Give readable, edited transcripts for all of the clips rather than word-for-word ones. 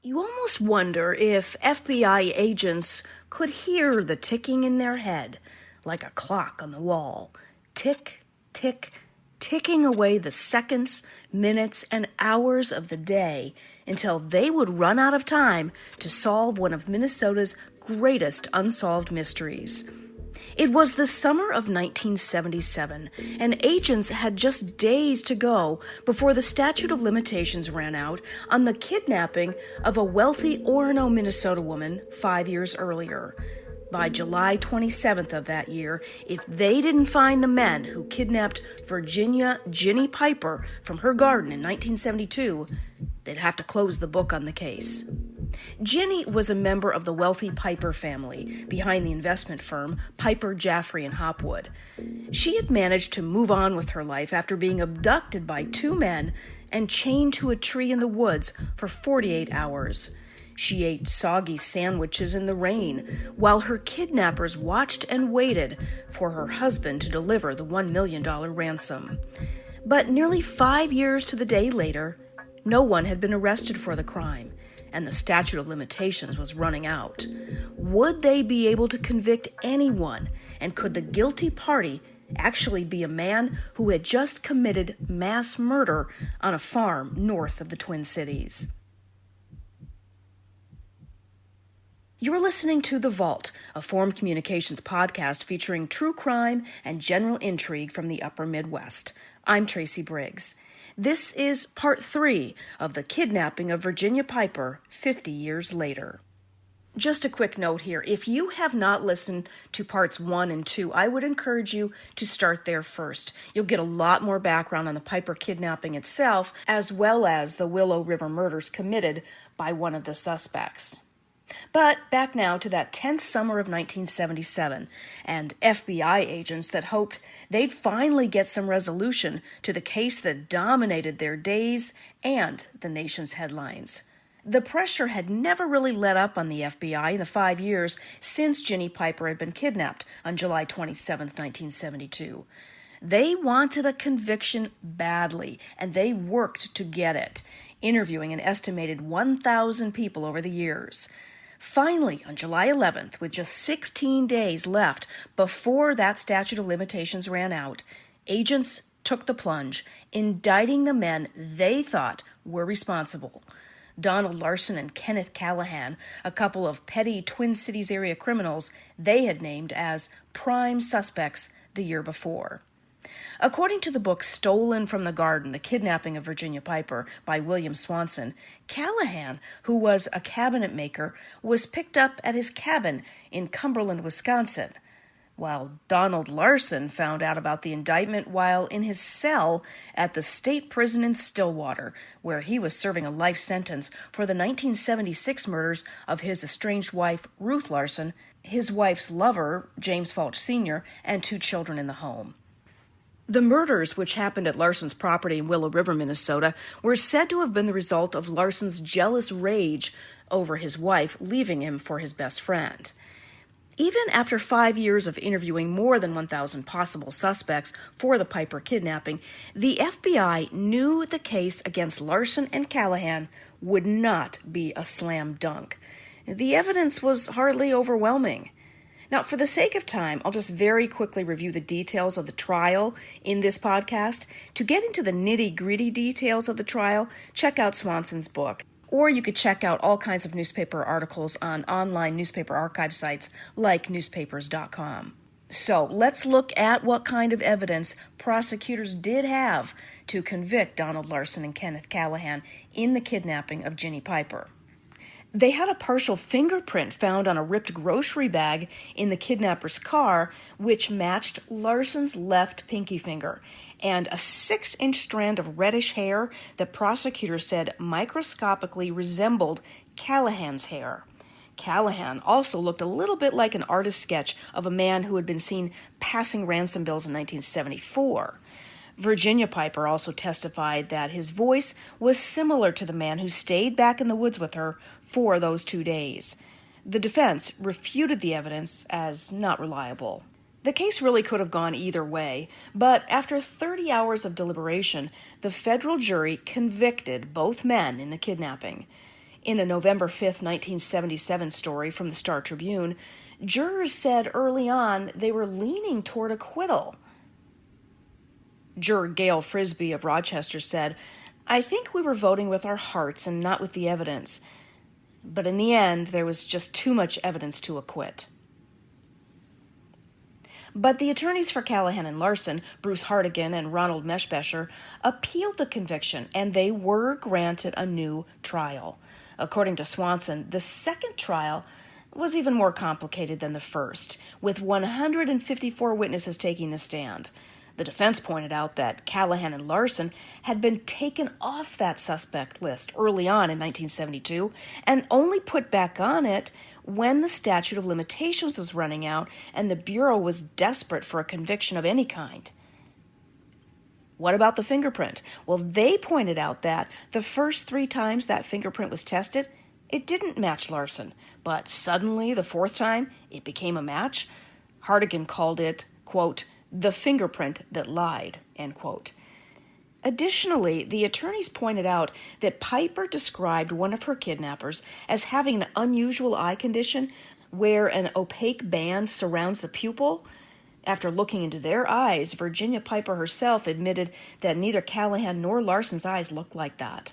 You almost wonder if FBI agents could hear the ticking in their head, like a clock on the wall. Tick, tick, ticking away the seconds, minutes, and hours of the day until they would run out of time to solve one of Minnesota's greatest unsolved mysteries. It was the summer of 1977, and agents had just days to go before the statute of limitations ran out on the kidnapping of a wealthy Orono, Minnesota woman 5 years earlier. By July 27th of that year, if they didn't find the men who kidnapped Virginia Ginny Piper from her garden in 1972, they'd have to close the book on the case. Ginny was a member of the wealthy Piper family behind the investment firm Piper, Jaffray, and Hopwood. She had managed to move on with her life after being abducted by two men and chained to a tree in the woods for 48 hours. She ate soggy sandwiches in the rain while her kidnappers watched and waited for her husband to deliver the $1 million ransom. But nearly 5 years to the day later, no one had been arrested for the crime, and the statute of limitations was running out. Would they be able to convict anyone, and could the guilty party actually be a man who had just committed mass murder on a farm north of the Twin Cities? You're listening to The Vault, a Forum Communications podcast featuring true crime and general intrigue from the upper Midwest. I'm Tracy Briggs. This is part 3 of the Kidnapping of Virginia Piper 50 years later. Just a quick note here. If you have not listened to parts 1 and 2, I would encourage you to start there first. You'll get a lot more background on the Piper kidnapping itself, as well as the Willow River murders committed by one of the suspects. But back now to that tense summer of 1977 and FBI agents that hoped they'd finally get some resolution to the case that dominated their days and the nation's headlines. The pressure had never really let up on the FBI in the 5 years since Ginny Piper had been kidnapped on July 27, 1972. They wanted a conviction badly, and they worked to get it, interviewing an estimated 1,000 people over the years. Finally, on July 11th, with just 16 days left before that statute of limitations ran out, agents took the plunge, indicting the men they thought were responsible. Donald Larson and Kenneth Callahan, a couple of petty Twin Cities area criminals they had named as prime suspects the year before. According to the book Stolen from the Garden, The Kidnapping of Virginia Piper by William Swanson, Callahan, who was a cabinet maker, was picked up at his cabin in Cumberland, Wisconsin, while Donald Larson found out about the indictment while in his cell at the state prison in Stillwater, where he was serving a life sentence for the 1976 murders of his estranged wife, Ruth Larson, his wife's lover, James Falch Sr., and 2 children in the home. The murders, which happened at Larson's property in Willow River, Minnesota, were said to have been the result of Larson's jealous rage over his wife leaving him for his best friend. Even after 5 years of interviewing more than 1,000 possible suspects for the Piper kidnapping, the FBI knew the case against Larson and Callahan would not be a slam dunk. The evidence was hardly overwhelming. Now, for the sake of time, I'll just very quickly review the details of the trial in this podcast. To get into the nitty-gritty details of the trial, check out Swanson's book. Or you could check out all kinds of newspaper articles on online newspaper archive sites like newspapers.com. So let's look at what kind of evidence prosecutors did have to convict Donald Larson and Kenneth Callahan in the kidnapping of Ginny Piper. They had a partial fingerprint found on a ripped grocery bag in the kidnapper's car, which matched Larson's left pinky finger, and a 6-inch strand of reddish hair that prosecutors said microscopically resembled Callahan's hair. Callahan also looked a little bit like an artist's sketch of a man who had been seen passing ransom bills in 1974. Virginia Piper also testified that his voice was similar to the man who stayed back in the woods with her for those 2 days. The defense refuted the evidence as not reliable. The case really could have gone either way, but after 30 hours of deliberation, the federal jury convicted both men in the kidnapping. In a November 5th, 1977 story from the Star-Tribune, jurors said early on they were leaning toward acquittal. Juror Gail Frisbee of Rochester said, "I think we were voting with our hearts and not with the evidence. But in the end, there was just too much evidence to acquit." But the attorneys for Callahan and Larson, Bruce Hartigan and Ronald Meshbesher, appealed the conviction, and they were granted a new trial. According to Swanson, the second trial was even more complicated than the first, with 154 witnesses taking the stand. The defense pointed out that Callahan and Larson had been taken off that suspect list early on in 1972 and only put back on it when the statute of limitations was running out and the Bureau was desperate for a conviction of any kind. What about the fingerprint? Well, they pointed out that the first 3 times that fingerprint was tested, it didn't match Larson, but suddenly the 4th time it became a match. Hartigan called it, quote, "the fingerprint that lied," end quote. Additionally, the attorneys pointed out that Piper described one of her kidnappers as having an unusual eye condition where an opaque band surrounds the pupil. After looking into their eyes, Virginia Piper herself admitted that neither Callahan nor Larson's eyes looked like that.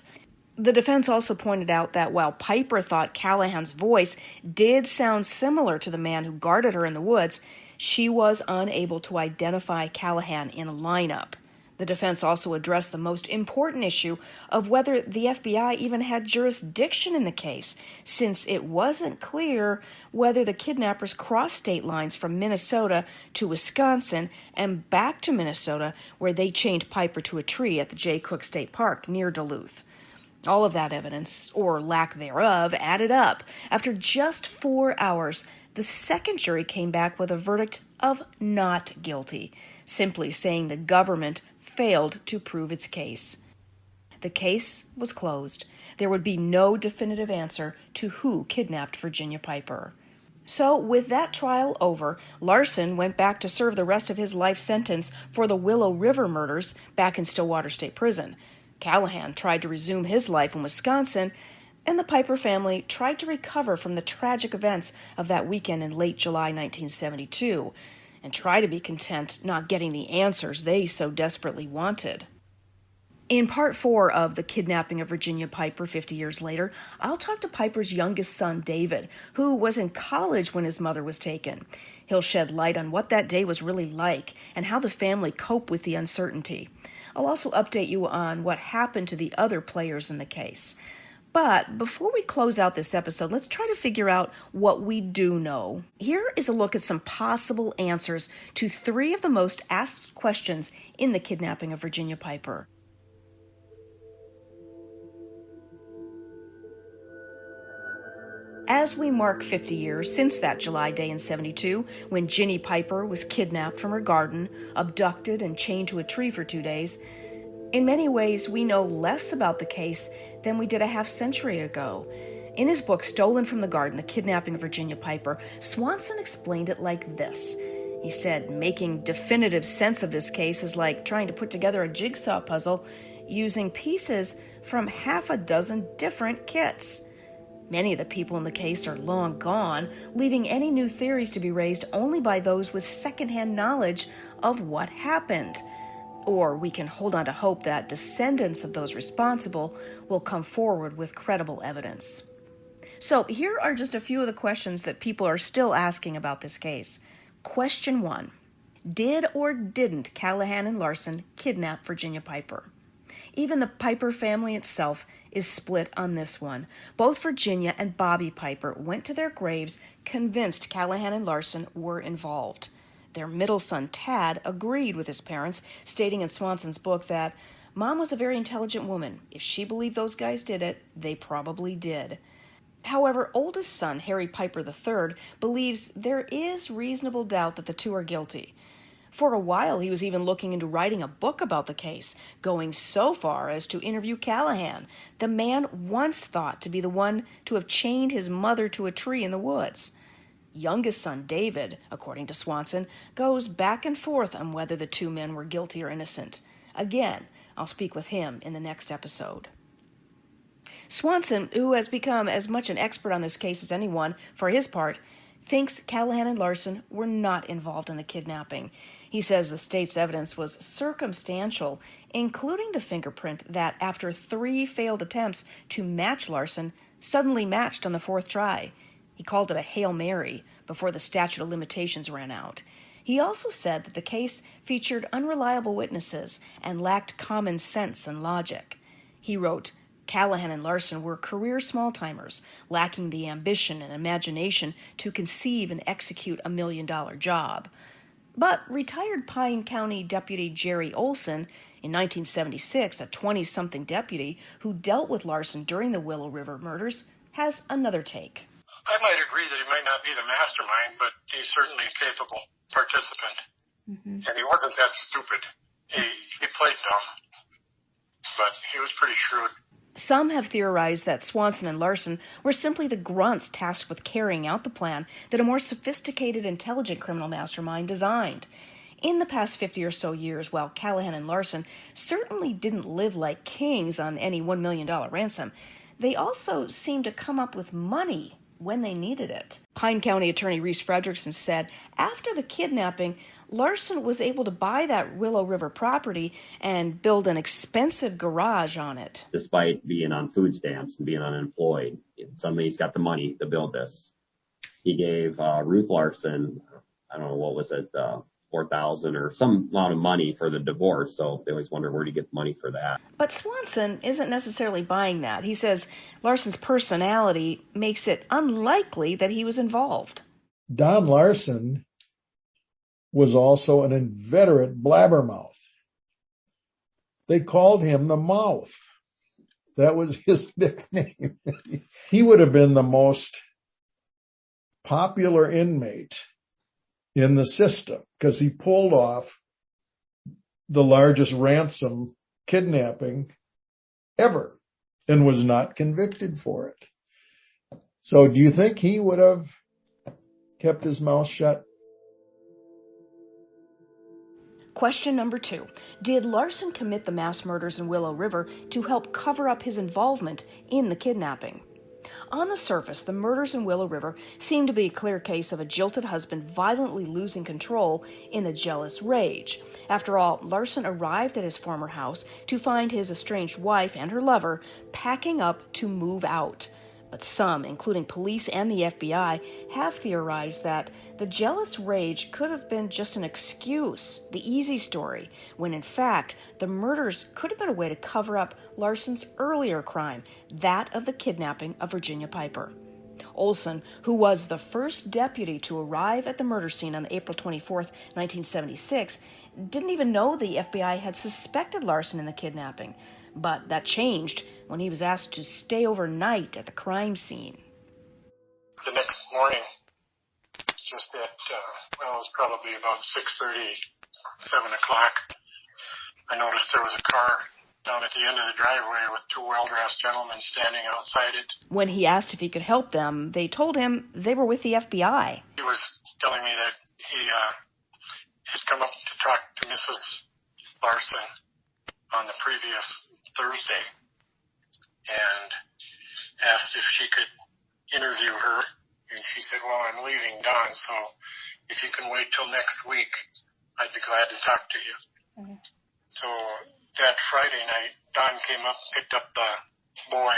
The defense also pointed out that while Piper thought Callahan's voice did sound similar to the man who guarded her in the woods, she was unable to identify Callahan in a lineup. The defense also addressed the most important issue of whether the FBI even had jurisdiction in the case, since it wasn't clear whether the kidnappers crossed state lines from Minnesota to Wisconsin and back to Minnesota, where they chained Piper to a tree at the Jay Cook State Park near Duluth. All of that evidence, or lack thereof, added up. After just 4 hours, the second jury came back with a verdict of not guilty, simply saying the government failed to prove its case. The case was closed. There would be no definitive answer to who kidnapped Virginia Piper. So, with that trial over, Larson went back to serve the rest of his life sentence for the Willow River murders back in Stillwater State Prison. Callahan tried to resume his life in Wisconsin, and the Piper family tried to recover from the tragic events of that weekend in late July 1972, and try to be content not getting the answers they so desperately wanted. In part 4 of The Kidnapping of Virginia Piper 50 years later, I'll talk to Piper's youngest son, David, who was in college when his mother was taken. He'll shed light on what that day was really like and how the family coped with the uncertainty. I'll also update you on what happened to the other players in the case. But before we close out this episode, let's try to figure out what we do know. Here is a look at some possible answers to 3 of the most asked questions in the kidnapping of Virginia Piper. As we mark 50 years since that July day in 72, when Ginny Piper was kidnapped from her garden, abducted, and chained to a tree for 2 days, in many ways we know less about the case than we did a half-century ago. In his book, Stolen from the Garden, The Kidnapping of Virginia Piper, Swanson explained it like this. He said, making definitive sense of this case is like trying to put together a jigsaw puzzle using pieces from half a dozen different kits. Many of the people in the case are long gone, leaving any new theories to be raised only by those with secondhand knowledge of what happened. Or we can hold on to hope that descendants of those responsible will come forward with credible evidence. So here are just a few of the questions that people are still asking about this case. Question 1. Did or didn't Callahan and Larson kidnap Virginia Piper? Even the Piper family itself is split on this one. Both Virginia and Bobby Piper went to their graves convinced Callahan and Larson were involved. Their middle son, Tad, agreed with his parents, stating in Swanson's book that Mom was a very intelligent woman. If she believed those guys did it, they probably did. However, oldest son, Harry Piper III, believes there is reasonable doubt that the two are guilty. For a while, he was even looking into writing a book about the case, going so far as to interview Callahan, the man once thought to be the one to have chained his mother to a tree in the woods. Youngest son, David, according to Swanson, goes back and forth on whether the 2 men were guilty or innocent. Again, I'll speak with him in the next episode. Swanson, who has become as much an expert on this case as anyone, for his part, thinks Callahan and Larson were not involved in the kidnapping. He says the state's evidence was circumstantial, including the fingerprint that, after 3 failed attempts to match Larson, suddenly matched on the 4th try. He called it a Hail Mary before the statute of limitations ran out. He also said that the case featured unreliable witnesses and lacked common sense and logic. He wrote, Callahan and Larson were career small-timers, lacking the ambition and imagination to conceive and execute a $1 million job. But retired Pine County Deputy Jerry Olson, in 1976, a 20-something deputy who dealt with Larson during the Willow River murders, has another take. I might agree that he might not be the mastermind, but he's certainly a capable participant. And he wasn't that stupid. He played dumb, but he was pretty shrewd. Some have theorized that Swanson and Larson were simply the grunts tasked with carrying out the plan that a more sophisticated, intelligent criminal mastermind designed. In the past 50 or so years, while Callahan and Larson certainly didn't live like kings on any $1 million ransom, they also seemed to come up with money when they needed it. Pine County Attorney Reese Fredrickson said after the kidnapping, Larson was able to buy that Willow River property and build an expensive garage on it. Despite being on food stamps and being unemployed, suddenly he's got the money to build this. He gave Ruth Larson, I don't know, what was it, $4,000 or some amount of money for the divorce, so they always wonder where to get the money for that. But Swanson isn't necessarily buying that. He says Larson's personality makes it unlikely that he was involved. Don Larson was also an inveterate blabbermouth. They called him the Mouth. That was his nickname. He would have been the most popular inmate in the system because he pulled off the largest ransom kidnapping ever and was not convicted for it. So do you think he would have kept his mouth shut? Question number 2. Did Larson commit the mass murders in Willow River to help cover up his involvement in the kidnapping? On the surface, the murders in Willow River seem to be a clear case of a jilted husband violently losing control in a jealous rage. After all, Larson arrived at his former house to find his estranged wife and her lover packing up to move out. But some, including police and the FBI, have theorized that the jealous rage could have been just an excuse, the easy story, when in fact the murders could have been a way to cover up Larson's earlier crime, that of the kidnapping of Virginia Piper. Olson, who was the first deputy to arrive at the murder scene on April 24, 1976, didn't even know the FBI had suspected Larson in the kidnapping. But that changed when he was asked to stay overnight at the crime scene. The next morning, just at, it was probably about 6:30, 7 o'clock, I noticed there was a car down at the end of the driveway with 2 well-dressed gentlemen standing outside it. When he asked if he could help them, they told him they were with the FBI. He was telling me that he had come up to talk to Mrs. Larson on the previous Thursday and asked if she could interview her. And she said, well, I'm leaving Don, so if you can wait till next week, I'd be glad to talk to you. Mm-hmm. So that Friday night, Don came up, picked up the boy,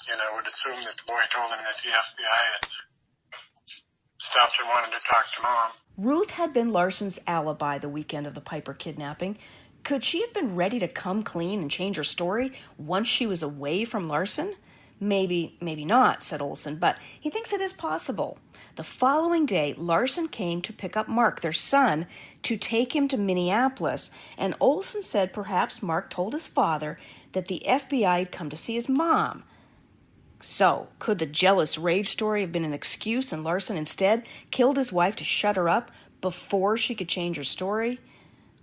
and I would assume that the boy told him that the FBI had stopped and wanted to talk to Mom. Ruth had been Larson's alibi the weekend of the Piper kidnapping. Could she have been ready to come clean and change her story once she was away from Larson? Maybe not, said Olson, but he thinks it is possible. The following day, Larson came to pick up Mark, their son, to take him to Minneapolis, and Olson said perhaps Mark told his father that the FBI had come to see his mom. So, could the jealous rage story have been an excuse and Larson instead killed his wife to shut her up before she could change her story?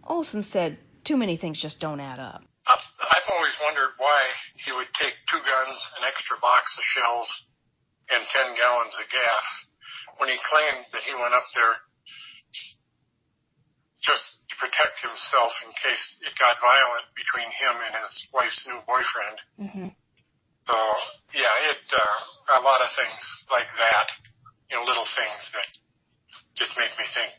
Olson said too many things just don't add up. I've always wondered why he would take 2 guns, an extra box of shells, and 10 gallons of gas when he claimed that he went up there just to protect himself in case it got violent between him and his wife's new boyfriend. Mm-hmm. So, yeah, a lot of things like that, little things that just make me think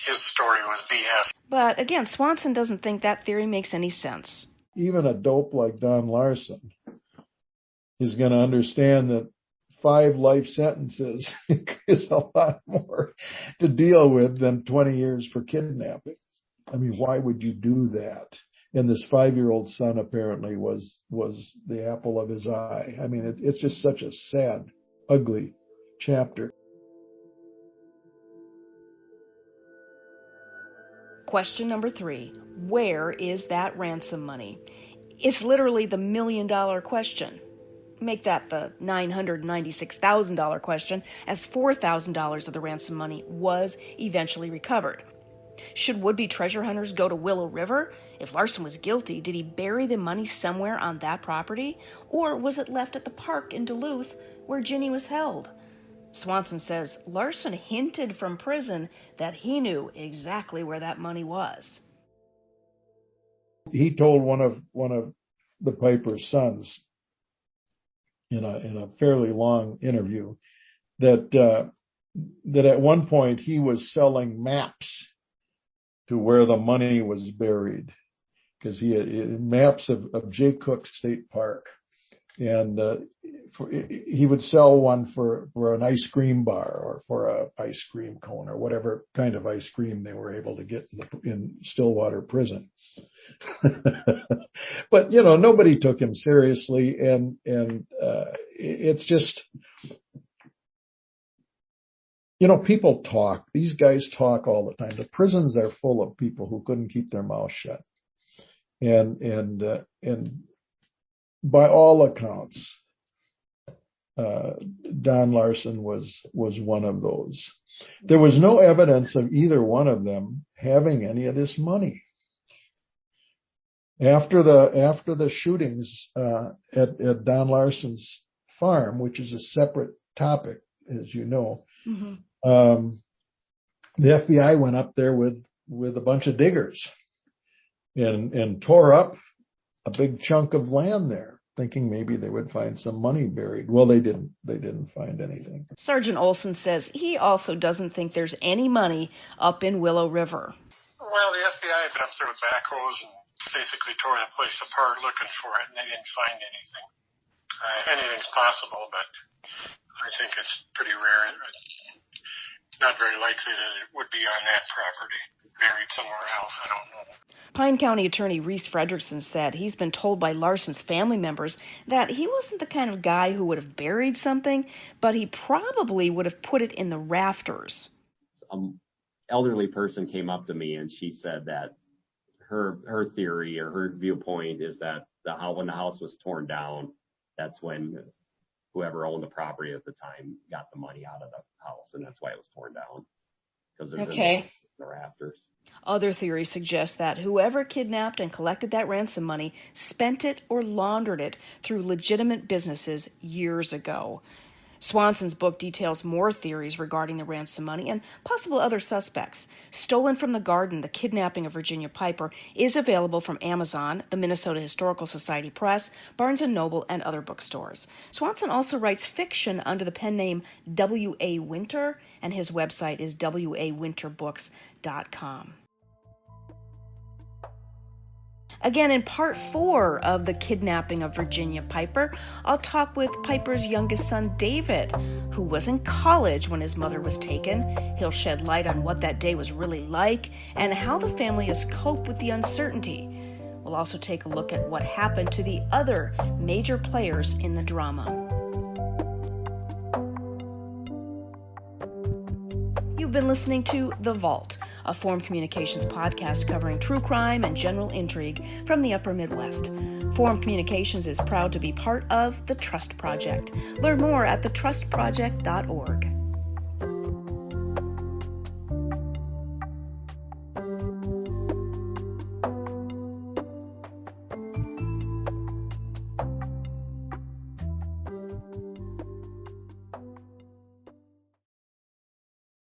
his story was BS. But again, Swanson doesn't think that theory makes any sense. Even a dope like Don Larson is going to understand that 5 life sentences is a lot more to deal with than 20 years for kidnapping. I mean, why would you do that? And this 5-year-old son apparently was the apple of his eye. I mean, it's just such a sad, ugly chapter. Question number 3. Where is that ransom money? It's literally the $1 million question. Make that the $996,000 question, as $4,000 of the ransom money was eventually recovered. Should would-be treasure hunters go to Willow River? If Larson was guilty, did he bury the money somewhere on that property? Or was it left at the park in Duluth where Ginny was held? Swanson says Larson hinted from prison that he knew exactly where that money was. He told one of the Piper's sons in a fairly long interview that at one point he was selling maps to where the money was buried, because he had maps of Jay Cook State Park, and he would sell one for an ice cream bar or for a ice cream cone or whatever kind of ice cream they were able to get in Stillwater prison. But nobody took him seriously, and it's just, people talk. These guys talk all the time. The prisons are full of people who couldn't keep their mouths shut, and by all accounts, Don Larson was one of those. There was no evidence of either one of them having any of this money. After the shootings at Don Larson's farm, which is a separate topic, as you know, mm-hmm. The FBI went up there with a bunch of diggers and tore up a big chunk of land there, thinking maybe they would find some money buried. Well, they didn't. They didn't find anything. Sergeant Olson says he also doesn't think there's any money up in Willow River. Well, the FBI had been up there with backhoes and basically tore the place apart looking for it, and they didn't find anything. Anything's possible, but I think it's pretty rare. Not very likely that it would be on that property, buried somewhere else. I don't know. Pine County Attorney Reese Fredrickson said he's been told by Larson's family members that he wasn't the kind of guy who would have buried something, but he probably would have put it in the rafters. Elderly person came up to me and she said that her theory or her viewpoint is that when the house was torn down, that's when whoever owned the property at the time got the money out of the house, and that's why it was torn down, because there's the rafters. Other theories suggest that whoever kidnapped and collected that ransom money spent it or laundered it through legitimate businesses years ago. Swanson's book details more theories regarding the ransom money and possible other suspects. Stolen from the Garden, The Kidnapping of Virginia Piper is available from Amazon, the Minnesota Historical Society Press, Barnes & Noble, and other bookstores. Swanson also writes fiction under the pen name W.A. Winter, and his website is wawinterbooks.com. Again, in part 4 of The Kidnapping of Virginia Piper, I'll talk with Piper's youngest son, David, who was in college when his mother was taken. He'll shed light on what that day was really like and how the family has coped with the uncertainty. We'll also take a look at what happened to the other major players in the drama. You've been listening to The Vault, a Forum Communications podcast covering true crime and general intrigue from the Upper Midwest. Forum Communications is proud to be part of The Trust Project. Learn more at thetrustproject.org.